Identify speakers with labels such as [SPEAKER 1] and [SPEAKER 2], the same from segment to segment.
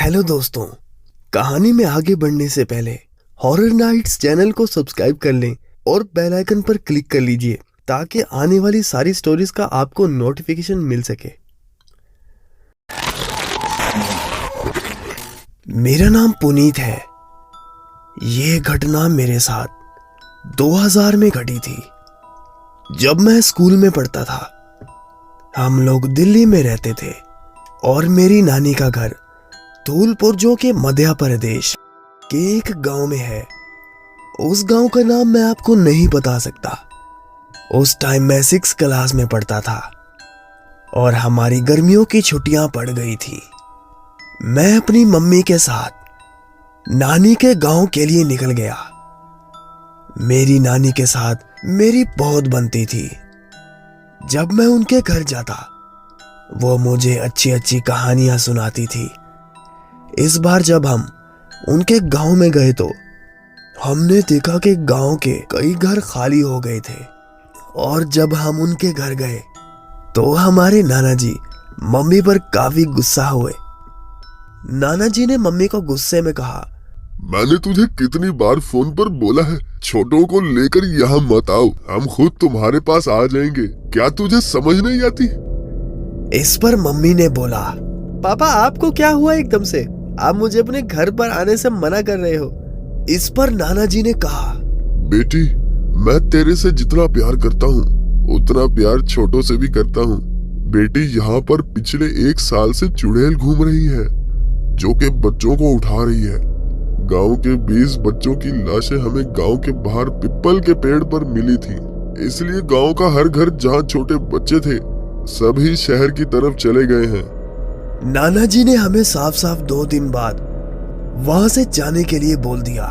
[SPEAKER 1] Hello दोस्तों, कहानी में आगे बढ़ने से पहले हॉरर नाइट्स चैनल को सब्सक्राइब कर लें और बेल आइकन पर क्लिक कर लीजिए ताकि आने वाली सारी स्टोरीज का आपको नोटिफिकेशन मिल सके। मेरा नाम पुनीत है। ये घटना मेरे साथ 2000 में घटी थी, जब मैं स्कूल में पढ़ता था। हम लोग दिल्ली में रहते थे और मेरी नानी का घर धौलपुर, जो कि मध्य प्रदेश के एक गांव में है। उस गांव का नाम मैं आपको नहीं बता सकता। उस टाइम मैं 6 क्लास में पढ़ता था और हमारी गर्मियों की छुट्टियां पड़ गई थी। मैं अपनी मम्मी के साथ नानी के गांव के लिए निकल गया। मेरी नानी के साथ मेरी बहुत बनती थी। जब मैं उनके घर जाता, वो मुझे अच्छी अच्छी कहानियां सुनाती थी। इस बार जब हम उनके गांव में गए तो हमने देखा कि गांव के कई घर खाली हो गए थे। और जब हम उनके घर गए तो हमारे नाना जी मम्मी पर काफी गुस्सा हुए। नाना जी ने मम्मी को गुस्से में कहा,
[SPEAKER 2] मैंने तुझे कितनी बार फोन पर बोला है, छोटों को लेकर यहाँ मत आओ, हम खुद तुम्हारे पास आ जाएंगे। क्या तुझे समझ नहीं आती?
[SPEAKER 1] इस पर मम्मी ने बोला, पापा आपको क्या हुआ एकदम से? आप मुझे अपने घर पर आने से मना कर रहे हो। इस पर नाना जी ने कहा,
[SPEAKER 2] बेटी, मैं तेरे से जितना प्यार करता हूँ उतना प्यार छोटों से भी करता हूँ। बेटी, यहाँ पर पिछले 1 साल से चुड़ैल घूम रही है, जो कि बच्चों को उठा रही है। गांव के 20 बच्चों की लाशें हमें गांव के बाहर पीपल के पेड़ पर मिली थी। इसलिए गांव का हर घर जहाँ छोटे बच्चे थे, सभी शहर की तरफ चले गए हैं।
[SPEAKER 1] नाना जी ने हमें साफ साफ 2 दिन बाद वहां से जाने के लिए बोल दिया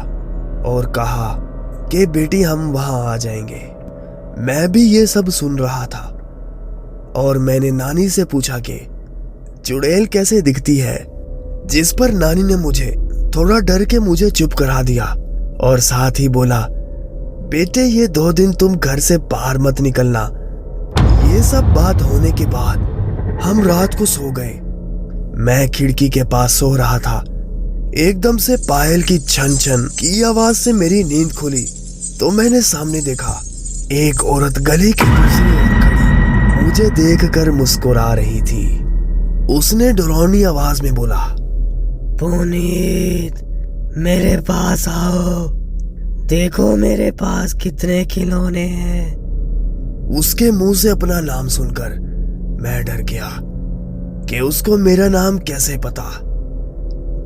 [SPEAKER 1] और कहा कि बेटी हम वहां आ जाएंगे। मैं भी ये सब सुन रहा था और मैंने नानी से पूछा कि चुड़ैल कैसे दिखती है, जिस पर नानी ने मुझे थोड़ा डर के मुझे चुप करा दिया और साथ ही बोला, बेटे ये 2 दिन तुम घर से बाहर मत निकलना। ये सब बात होने के बाद हम रात को सो गए। मैं खिड़की के पास सो रहा था। एकदम से पायल की छन छन की आवाज से मेरी नींद खुली तो मैंने सामने देखा, एक औरत गली की दूसरी ओर खड़ी मुझे देखकर मुस्कुरा रही थी। उसने डरावनी आवाज में बोला, पुनीत मेरे पास आओ, देखो मेरे पास कितने खिलौने हैं। उसके मुंह से अपना नाम सुनकर मैं डर गया कि उसको मेरा नाम कैसे पता।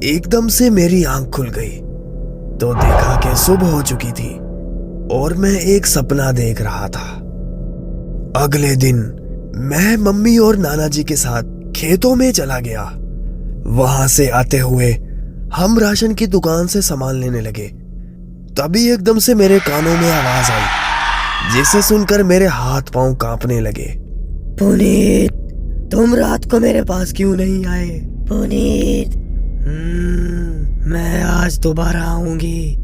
[SPEAKER 1] एकदम से मेरी आंख खुल गई तो देखा कि सुबह हो चुकी थी और मैं एक सपना देख रहा था। अगले दिन मैं मम्मी और नाना जी के साथ खेतों में चला गया। वहां से आते हुए हम राशन की दुकान से सामान लेने लगे। तभी एकदम से मेरे कानों में आवाज आई, जिसे सुनकर मेरे हाथ पांव कांपने लगे। पुनीत, तुम रात को मेरे पास क्यों नहीं आए? पुनीत, मैं आज दोबारा आऊंगी।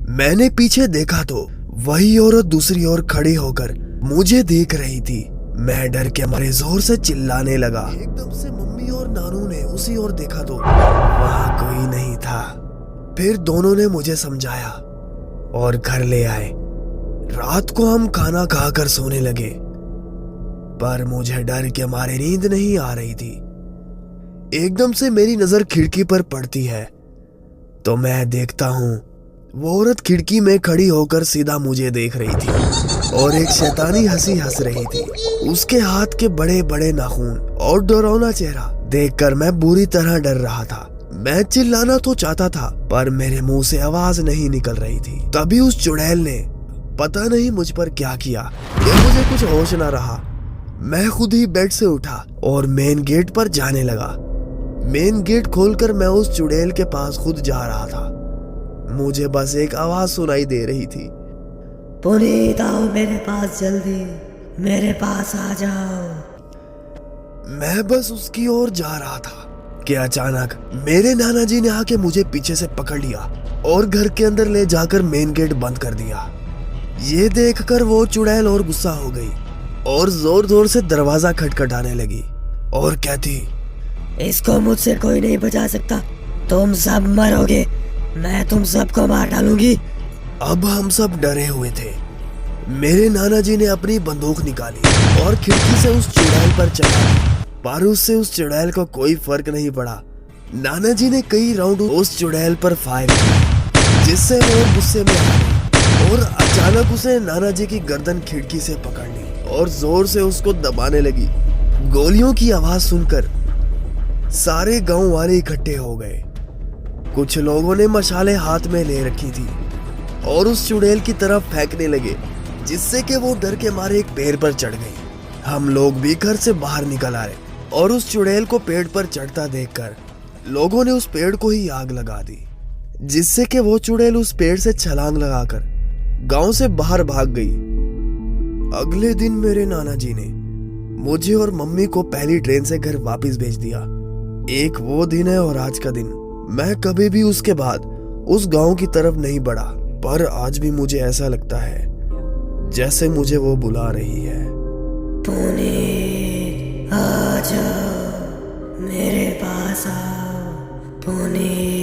[SPEAKER 1] मैंने पीछे देखा तो वही औरत दूसरी ओर खड़ी होकर मुझे देख रही थी। मैं डर के मारे जोर से चिल्लाने लगा। एकदम से मम्मी और नानू ने उसी ओर देखा तो वहां कोई नहीं था। फिर दोनों ने मुझे समझाया और घर ले आए। रात को हम खाना खाकर सोने लगे, पर मुझे डर के मारे नींद नहीं आ रही थी। एकदम से मेरी नजर खिड़की पर पड़ती है तो मैं देखता हूँ वो औरत खिड़की में खड़ी होकर सीधा मुझे देख रही थी और एक शैतानी हंसी हंस रही थी। उसके हाथ के बड़े बड़े नाखून और डरावना चेहरा देखकर मैं बुरी तरह डर रहा था। मैं चिल्लाना तो चाहता था पर मेरे मुंह से आवाज नहीं निकल रही थी। तभी उस चुड़ैल ने पता नहीं मुझ पर क्या किया कि मुझे कुछ होश न रहा। मैं खुद ही बेड से उठा और मेन गेट पर जाने लगा। मेन गेट खोलकर मैं उस चुड़ैल के पास खुद जा रहा था। मुझे बस एक आवाज सुनाई दे रही थी, पुनीत आओ मेरे पास, जल्दी मेरे पास आ जाओ। मैं बस उसकी ओर जा रहा था कि अचानक मेरे नाना जी ने आके मुझे पीछे से पकड़ लिया और घर के अंदर ले जाकर मेन गेट बंद कर दिया। ये देखकर वो चुड़ैल और गुस्सा हो गई और जोर जोर से दरवाजा खटखटाने लगी और कहती, इसको मुझसे कोई नहीं बचा सकता,
[SPEAKER 3] तुम सब मरोगे, मैं तुम सबको मार डालूंगी।
[SPEAKER 1] अब हम सब डरे हुए थे। मेरे नाना जी ने अपनी बंदूक निकाली और खिड़की से उस चुड़ैल पर चला दी, पर उससे उस चुड़ैल को कोई फर्क नहीं पड़ा। नाना जी ने कई राउंड उस चुड़ैल पर फायर किया, जिससे वो गुस्से में आ गई और अचानक उसे नाना जी की गर्दन खिड़की से पकड़ ली और जोर से उसको दबाने लगी। गोलियों की आवाज सुनकर सारे गांव वाले इकट्ठे हो गए। कुछ लोगों ने मशाले हाथ में ले रखी थी और उस चुड़ैल की तरफ फेंकने लगे, जिससे कि वो डर के मारे एक पेड़ पर चढ़ गई। हम लोग भी घर से बाहर निकल आए और उस चुड़ैल को पेड़ पर चढ़ता देखकर लोगों ने उस पेड़ को ही आग लगा दी, जिससे कि वो चुड़ैल उस पेड़ से छलांग लगाकर गांव से बाहर भाग गई। अगले दिन मेरे नाना जी ने मुझे और मम्मी को पहली ट्रेन से घर वापस भेज दिया। एक वो दिन है और आज का दिन, मैं कभी भी उसके बाद उस गांव की तरफ नहीं बढ़ा, पर आज भी मुझे ऐसा लगता है जैसे मुझे वो बुला रही है।
[SPEAKER 3] पुनीत, आ जाओ, मेरे पास आओ। पुनीत।